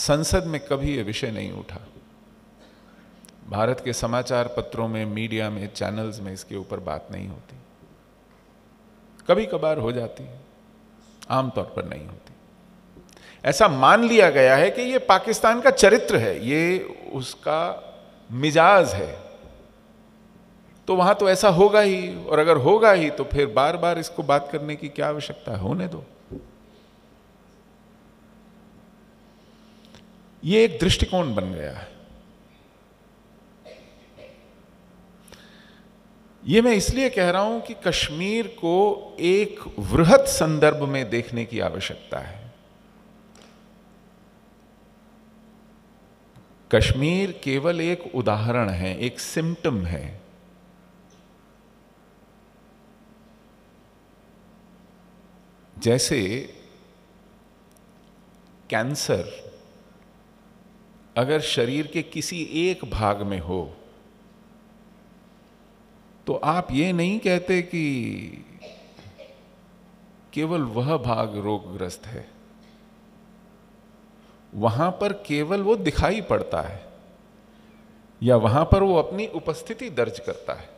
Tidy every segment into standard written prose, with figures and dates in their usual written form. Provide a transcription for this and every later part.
संसद में कभी ये विषय नहीं उठा। भारत के समाचार पत्रों में, मीडिया में, चैनल्स में इसके ऊपर बात नहीं होती। कभी कभार हो जाती है, आमतौर पर नहीं होती। ऐसा मान लिया गया है कि ये पाकिस्तान का चरित्र है, ये उसका मिजाज है, तो वहां तो ऐसा होगा ही, और अगर होगा ही तो फिर बार बार इसको बात करने की क्या आवश्यकता है, होने दो। ये एक दृष्टिकोण बन गया है। ये मैं इसलिए कह रहा हूं कि कश्मीर को एक वृहत संदर्भ में देखने की आवश्यकता है। कश्मीर केवल एक उदाहरण है, एक सिम्टम है। जैसे कैंसर अगर शरीर के किसी एक भाग में हो तो आप ये नहीं कहते कि केवल वह भाग रोगग्रस्त है, वहां पर केवल वो दिखाई पड़ता है या वहां पर वो अपनी उपस्थिति दर्ज करता है।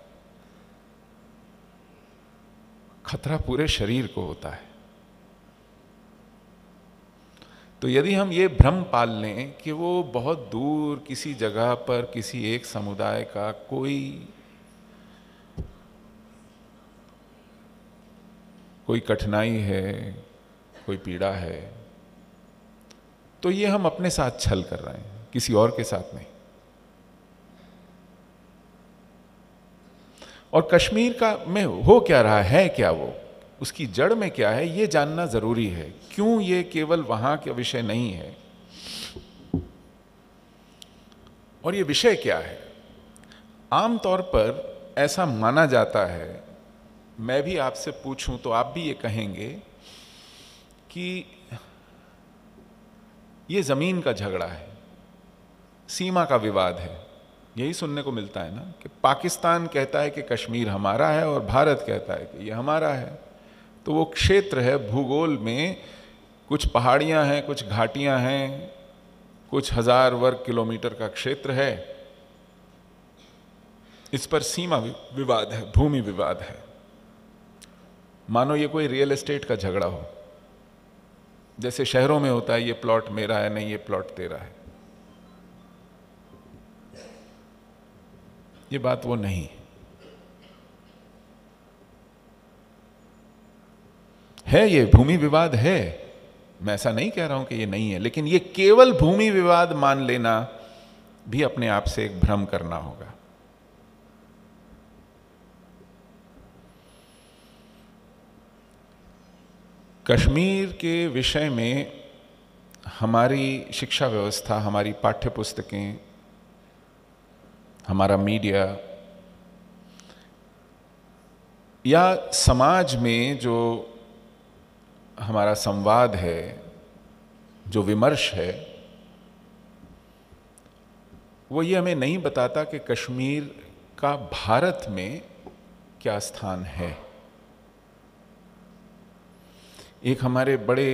खतरा पूरे शरीर को होता है। तो यदि हम ये भ्रम पाल लें कि वो बहुत दूर किसी जगह पर किसी एक समुदाय का कोई कठिनाई है, कोई पीड़ा है, तो ये हम अपने साथ छल कर रहे हैं, किसी और के साथ नहीं। और कश्मीर का में हो क्या रहा है, क्या वो उसकी जड़ में क्या है, ये जानना जरूरी है। क्यों ये केवल वहां का विषय नहीं है, और ये विषय क्या है। आमतौर पर ऐसा माना जाता है, मैं भी आपसे पूछूं तो आप भी ये कहेंगे कि ये जमीन का झगड़ा है, सीमा का विवाद है। यही सुनने को मिलता है ना, कि पाकिस्तान कहता है कि कश्मीर हमारा है और भारत कहता है कि ये हमारा है। तो वो क्षेत्र है, भूगोल में कुछ पहाड़ियां हैं, कुछ घाटियां हैं, कुछ 1000 वर्ग किलोमीटर का क्षेत्र है। इस पर सीमा विवाद है, भूमि विवाद है। मानो ये कोई रियल एस्टेट का झगड़ा हो, जैसे शहरों में होता है, ये प्लॉट मेरा है, नहीं ये प्लॉट तेरा है। ये बात वो नहीं है। ये भूमि विवाद है, मैं ऐसा नहीं कह रहा हूं कि ये नहीं है, लेकिन ये केवल भूमि विवाद मान लेना भी अपने आप से एक भ्रम करना होगा। कश्मीर के विषय में हमारी शिक्षा व्यवस्था, हमारी पाठ्य पुस्तकें, हमारा मीडिया या समाज में जो हमारा संवाद है, जो विमर्श है, वो ये हमें नहीं बताता कि कश्मीर का भारत में क्या स्थान है। एक हमारे बड़े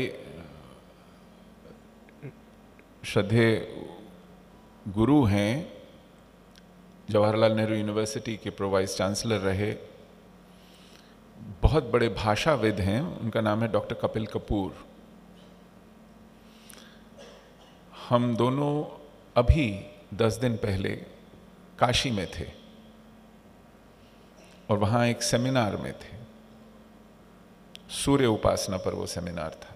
श्रद्धेय गुरु हैं, जवाहरलाल नेहरू यूनिवर्सिटी के प्रो वाइस चांसलर रहे, बहुत बड़े भाषाविद हैं, उनका नाम है डॉक्टर कपिल कपूर। हम दोनों अभी 10 दिन पहले काशी में थे और वहाँ एक सेमिनार में थे। सूर्य उपासना पर वो सेमिनार था,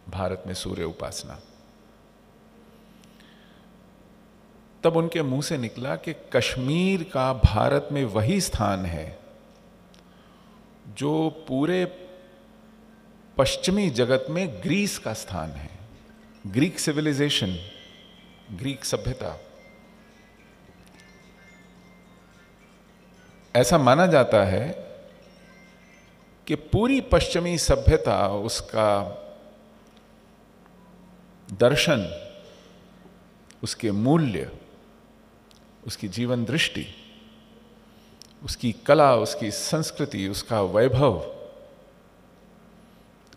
भारत में सूर्य उपासना। तब उनके मुंह से निकला कि कश्मीर का भारत में वही स्थान है जो पूरे पश्चिमी जगत में ग्रीस का स्थान है। ग्रीक सिविलाइजेशन, ग्रीक सभ्यता, ऐसा माना जाता है कि पूरी पश्चिमी सभ्यता, उसका दर्शन, उसके मूल्य, उसकी जीवन दृष्टि, उसकी कला, उसकी संस्कृति, उसका वैभव,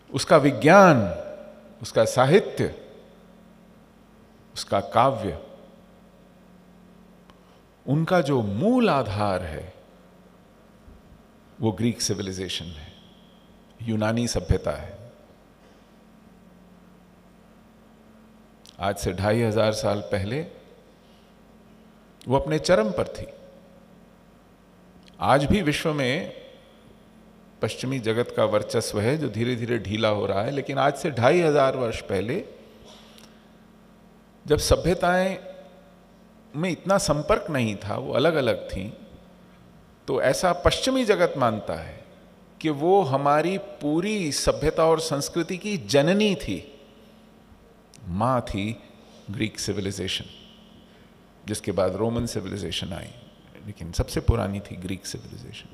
उसका विज्ञान, उसका साहित्य, उसका काव्य, उनका जो मूल आधार है वो ग्रीक सिविलाइजेशन है, यूनानी सभ्यता है। आज से 2500 साल पहले वो अपने चरम पर थी। आज भी विश्व में पश्चिमी जगत का वर्चस्व है जो धीरे धीरे ढीला हो रहा है, लेकिन आज से 2500 वर्ष पहले जब सभ्यताएं में इतना संपर्क नहीं था, वो अलग अलग थीं, तो ऐसा पश्चिमी जगत मानता है कि वो हमारी पूरी सभ्यता और संस्कृति की जननी थी, मां थी ग्रीक सिविलाइजेशन, जिसके बाद रोमन सिविलाइजेशन आई, लेकिन सबसे पुरानी थी ग्रीक सिविलाइजेशन।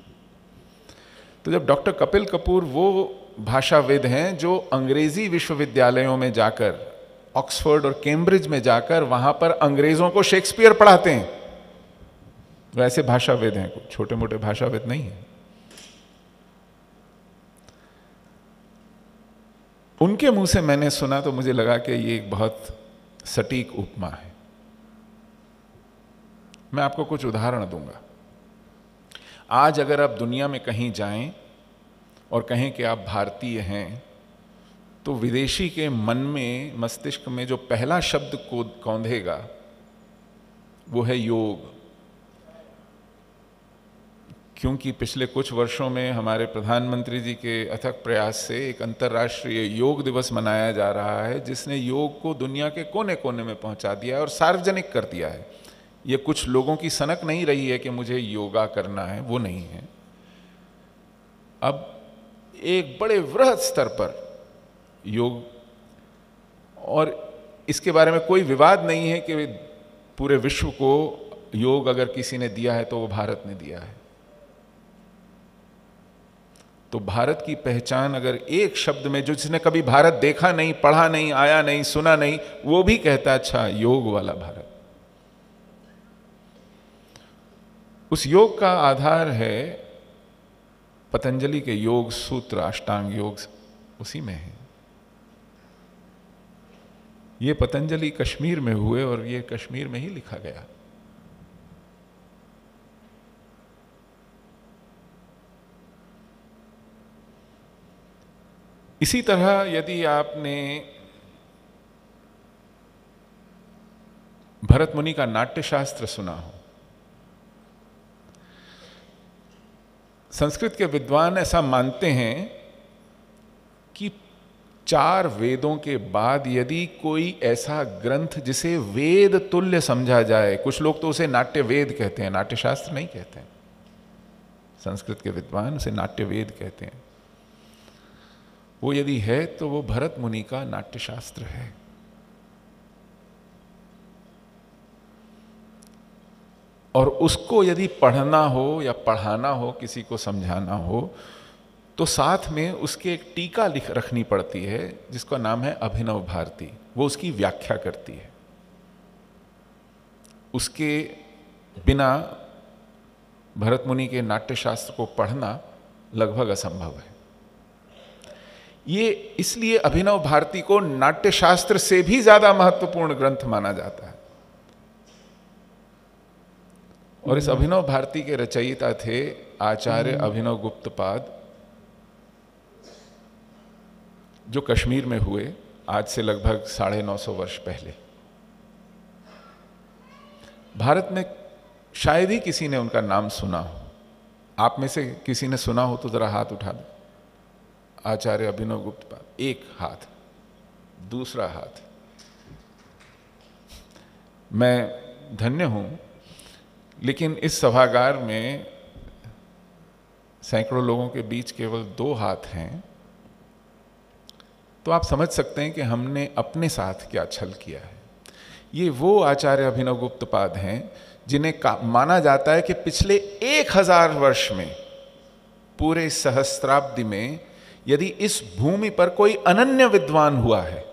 तो जब डॉक्टर कपिल कपूर वो भाषाविद हैं जो अंग्रेजी विश्वविद्यालयों में जाकर, ऑक्सफोर्ड और कैम्ब्रिज में जाकर वहां पर अंग्रेजों को शेक्सपियर पढ़ाते हैं, वैसे भाषाविद हैं, छोटे मोटे भाषाविद नहीं हैं। उनके मुंह से मैंने सुना तो मुझे लगा कि ये एक बहुत सटीक उपमा है। मैं आपको कुछ उदाहरण दूंगा। आज अगर आप दुनिया में कहीं जाएं और कहें कि आप भारतीय हैं, तो विदेशी के मन में, मस्तिष्क में जो पहला शब्द को कौंधेगा वो है योग। क्योंकि पिछले कुछ वर्षों में हमारे प्रधानमंत्री जी के अथक प्रयास से एक अंतर्राष्ट्रीय योग दिवस मनाया जा रहा है, जिसने योग को दुनिया के कोने कोने में पहुंचा दिया है और सार्वजनिक कर दिया है। ये कुछ लोगों की सनक नहीं रही है कि मुझे योगा करना है, वो नहीं है। अब एक बड़े वृहद स्तर पर योग, और इसके बारे में कोई विवाद नहीं है कि पूरे विश्व को योग अगर किसी ने दिया है तो वो भारत ने दिया है। तो भारत की पहचान अगर एक शब्द में, जो जिसने कभी भारत देखा नहीं, पढ़ा नहीं, आया नहीं, सुना नहीं, वो भी कहता अच्छा योग वाला भारत। उस योग का आधार है पतंजलि के योग सूत्र, अष्टांग योग उसी में है। ये पतंजलि कश्मीर में हुए और ये कश्मीर में ही लिखा गया। इसी तरह यदि आपने भरत मुनि का नाट्यशास्त्र सुना हो, संस्कृत के विद्वान ऐसा मानते हैं कि 4 वेदों के बाद यदि कोई ऐसा ग्रंथ जिसे वेद तुल्य समझा जाए, कुछ लोग तो उसे नाट्य वेद कहते हैं, नाट्यशास्त्र नहीं कहते हैं, संस्कृत के विद्वान उसे नाट्य वेद कहते हैं, वो यदि है तो वो भरत मुनि का नाट्यशास्त्र है। और उसको यदि पढ़ना हो या पढ़ाना हो, किसी को समझाना हो, तो साथ में उसके एक टीका रखनी पड़ती है जिसका नाम है अभिनव भारती। वो उसकी व्याख्या करती है। उसके बिना भरत मुनि के नाट्यशास्त्र को पढ़ना लगभग असंभव है। ये इसलिए अभिनव भारती को नाट्यशास्त्र से भी ज्यादा महत्वपूर्ण ग्रंथ माना जाता है। और इस अभिनव भारती के रचयिता थे आचार्य अभिनव गुप्तपाद, जो कश्मीर में हुए आज से लगभग 950 वर्ष पहले। भारत में शायद ही किसी ने उनका नाम सुना हो। आप में से किसी ने सुना हो तो जरा हाथ उठा दो। आचार्य अभिनव गुप्तपाद, एक हाथ, दूसरा हाथ। मैं धन्य हूं, लेकिन इस सभागार में सैकड़ों लोगों के बीच केवल 2 हाथ हैं, तो आप समझ सकते हैं कि हमने अपने साथ क्या छल किया है। ये वो आचार्य अभिनव गुप्तपाद हैं जिन्हें माना जाता है कि पिछले 1000 वर्ष में, पूरे सहस्त्राब्दी में, यदि इस भूमि पर कोई अनन्य विद्वान हुआ है,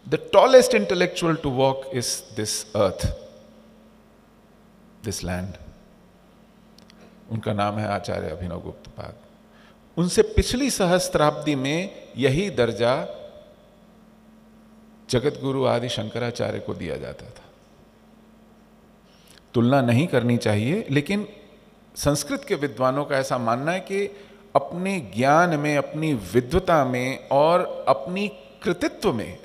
the tallest intellectual to walk is this earth, this land, उनका नाम है आचार्य अभिनव गुप्तपाद। उनसे पिछली सहस्त्राब्दी में यही दर्जा जगत गुरु आदि शंकराचार्य को दिया जाता था। तुलना नहीं करनी चाहिए, लेकिन संस्कृत के विद्वानों का ऐसा मानना है कि अपने ज्ञान में, अपनी विद्वता में और अपनी कृतित्व में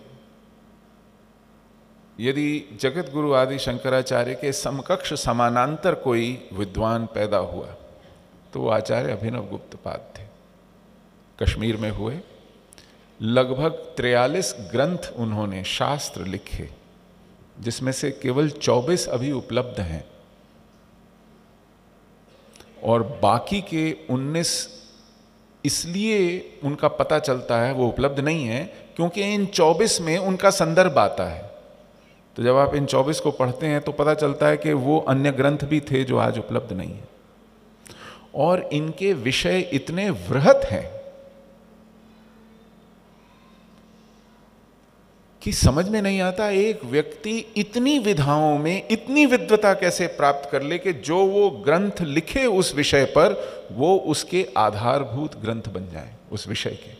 यदि जगत गुरु आदि शंकराचार्य के समकक्ष समानांतर कोई विद्वान पैदा हुआ तो वो आचार्य अभिनव गुप्तपाद थे। कश्मीर में हुए, लगभग 43 ग्रंथ उन्होंने शास्त्र लिखे, जिसमें से केवल 24 अभी उपलब्ध हैं और बाकी के 19 इसलिए उनका पता चलता है वो उपलब्ध नहीं है क्योंकि इन 24 में उनका संदर्भ आता है। तो जब आप इन 24 को पढ़ते हैं तो पता चलता है कि वो अन्य ग्रंथ भी थे जो आज उपलब्ध नहीं है, और इनके विषय इतने वृहत हैं कि समझ में नहीं आता एक व्यक्ति इतनी विधाओं में इतनी विद्वता कैसे प्राप्त कर ले कि जो वो ग्रंथ लिखे उस विषय पर वो उसके आधारभूत ग्रंथ बन जाए उस विषय के।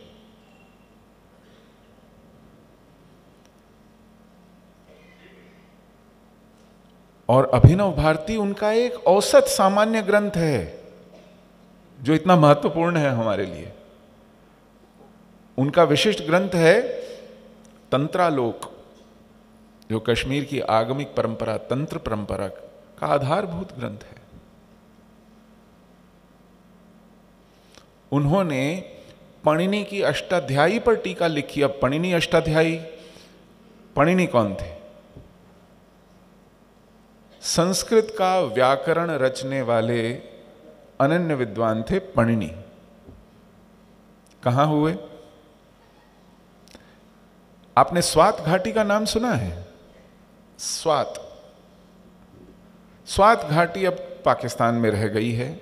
और अभिनव भारती उनका एक औसत सामान्य ग्रंथ है जो इतना महत्वपूर्ण है हमारे लिए। उनका विशिष्ट ग्रंथ है तंत्रालोक, जो कश्मीर की आगमिक परंपरा, तंत्र परंपरा का आधारभूत ग्रंथ है। उन्होंने पणिनि की अष्टाध्यायी पर टीका लिखी। अब पणिनि अष्टाध्यायी, पणिनि कौन थे? संस्कृत का व्याकरण रचने वाले अनन्य विद्वान थे पणिनि। कहां हुए? आपने स्वात घाटी का नाम सुना है? स्वात घाटी अब पाकिस्तान में रह गई है।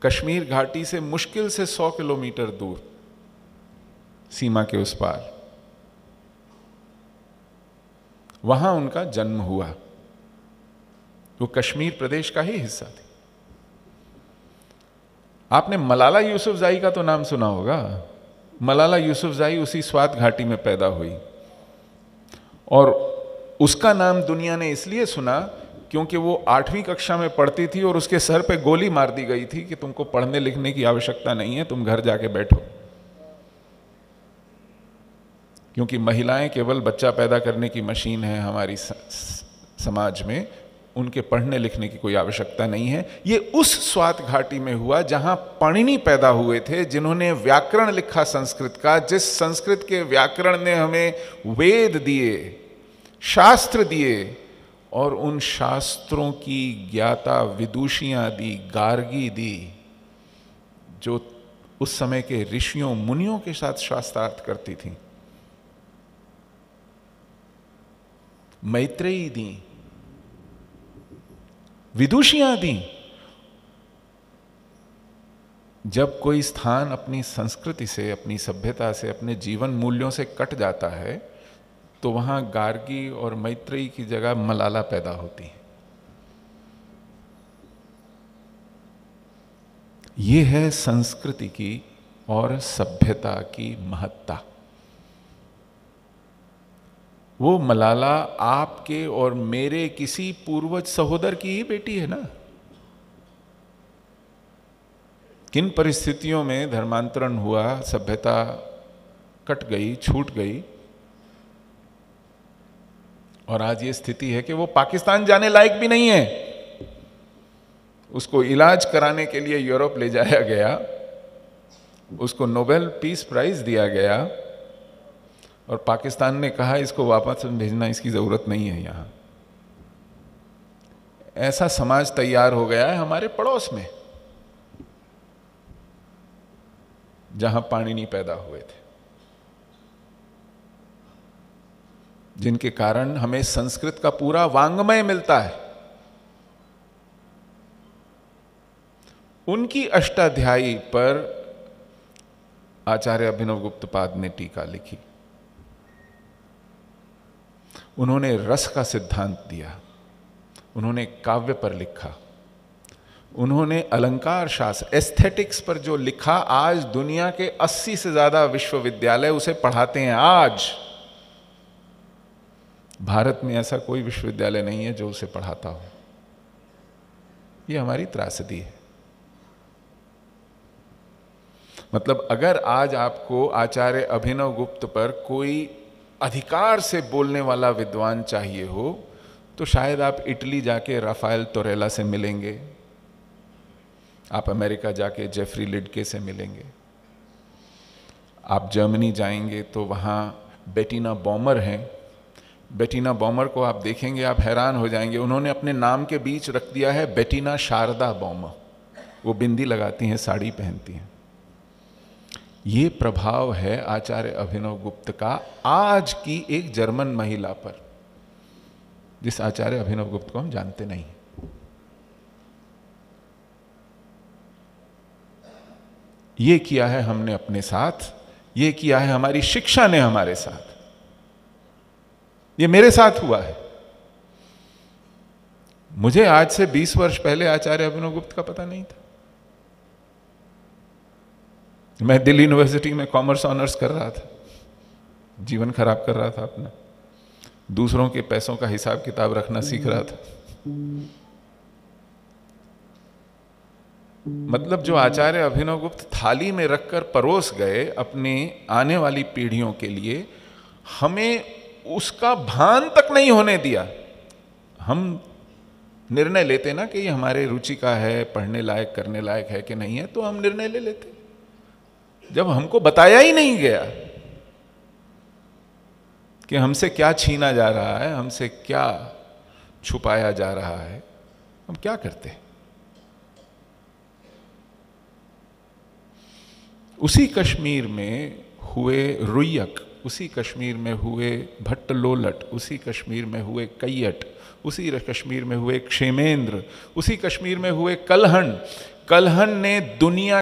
कश्मीर घाटी से मुश्किल से 100 किलोमीटर दूर, सीमा के उस पार, वहां उनका जन्म हुआ। वो कश्मीर प्रदेश का ही हिस्सा थी। आपने मलाला यूसुफजाई का तो नाम सुना होगा। मलाला यूसुफजाई उसी स्वात घाटी में पैदा हुई और उसका नाम दुनिया ने इसलिए सुना क्योंकि वो 8वीं कक्षा में पढ़ती थी और उसके सर पे गोली मार दी गई थी कि तुमको पढ़ने लिखने की आवश्यकता नहीं है, तुम घर जाके बैठो। क्योंकि महिलाएं केवल बच्चा पैदा करने की मशीन है हमारी समाज में, उनके पढ़ने लिखने की कोई आवश्यकता नहीं है। ये उस स्वात घाटी में हुआ जहां पणिनि पैदा हुए थे, जिन्होंने व्याकरण लिखा संस्कृत का, जिस संस्कृत के व्याकरण ने हमें वेद दिए, शास्त्र दिए, और उन शास्त्रों की ज्ञाता विदुषियां दी, गार्गी दी, जो उस समय के ऋषियों मुनियों के साथ शास्त्रार्थ करती थी। मैत्रेयी दी, विदुषियां दी। जब कोई स्थान अपनी संस्कृति से, अपनी सभ्यता से, अपने जीवन मूल्यों से कट जाता है तो वहां गार्गी और मैत्रेयी की जगह मलाला पैदा होती है। ये है संस्कृति की और सभ्यता की महत्ता। वो मलाला आपके और मेरे किसी पूर्वज सहोदर की ही बेटी है ना। किन परिस्थितियों में धर्मांतरण हुआ, सभ्यता कट गई, छूट गई, और आज ये स्थिति है कि वो पाकिस्तान जाने लायक भी नहीं है। उसको इलाज कराने के लिए यूरोप ले जाया गया, उसको नोबेल पीस प्राइज दिया गया, और पाकिस्तान ने कहा इसको वापस भेजना, इसकी जरूरत नहीं है यहां। ऐसा समाज तैयार हो गया है हमारे पड़ोस में, जहां पाणिनि पैदा हुए थे, जिनके कारण हमें संस्कृत का पूरा वांग्मय मिलता है। उनकी अष्टाध्यायी पर आचार्य अभिनव गुप्तपाद ने टीका लिखी। उन्होंने रस का सिद्धांत दिया, उन्होंने काव्य पर लिखा, उन्होंने अलंकार शास्त्र, एस्थेटिक्स पर जो लिखा, आज दुनिया के 80 से ज्यादा विश्वविद्यालय उसे पढ़ाते हैं। आज भारत में ऐसा कोई विश्वविद्यालय नहीं है जो उसे पढ़ाता हो। ये हमारी त्रासदी है। मतलब अगर आज आपको आचार्य अभिनव गुप्त पर कोई अधिकार से बोलने वाला विद्वान चाहिए हो तो शायद आप इटली जाके राफेल तोरेला से मिलेंगे, आप अमेरिका जाके जेफरी लिडके से मिलेंगे, आप जर्मनी जाएंगे तो वहाँ बेटिना बॉमर हैं। बेटिना बॉमर को आप देखेंगे, आप हैरान हो जाएंगे। उन्होंने अपने नाम के बीच रख दिया है बेटिना शारदा बॉमर। वो बिंदी लगाती हैं, साड़ी पहनती हैं। ये प्रभाव है आचार्य अभिनव गुप्त का आज की एक जर्मन महिला पर, जिस आचार्य अभिनव गुप्त को हम जानते नहीं। ये किया है हमने अपने साथ, ये किया है हमारी शिक्षा ने हमारे साथ। ये मेरे साथ हुआ है। मुझे आज से 20 वर्ष पहले आचार्य अभिनव गुप्त का पता नहीं था। मैं दिल्ली यूनिवर्सिटी में कॉमर्स ऑनर्स कर रहा था, जीवन खराब कर रहा था अपना, दूसरों के पैसों का हिसाब किताब रखना सीख रहा था। मतलब जो आचार्य अभिनव गुप्त थाली में रखकर परोस गए अपनी आने वाली पीढ़ियों के लिए, हमें उसका भान तक नहीं होने दिया। हम निर्णय लेते ना कि ये हमारे रुचि का है, पढ़ने लायक करने लायक है कि नहीं है, तो हम निर्णय ले लेते। जब हमको बताया ही नहीं गया कि हमसे क्या छीना जा रहा है, हमसे क्या छुपाया जा रहा है, हम क्या करते? उसी कश्मीर में हुए रुय्यक, उसी कश्मीर में हुए भट्ट लोलट, उसी कश्मीर में हुए कैयट, उसी कश्मीर में हुए क्षेमेंद्र, उसी कश्मीर में हुए कलहन। कलहन ने दुनिया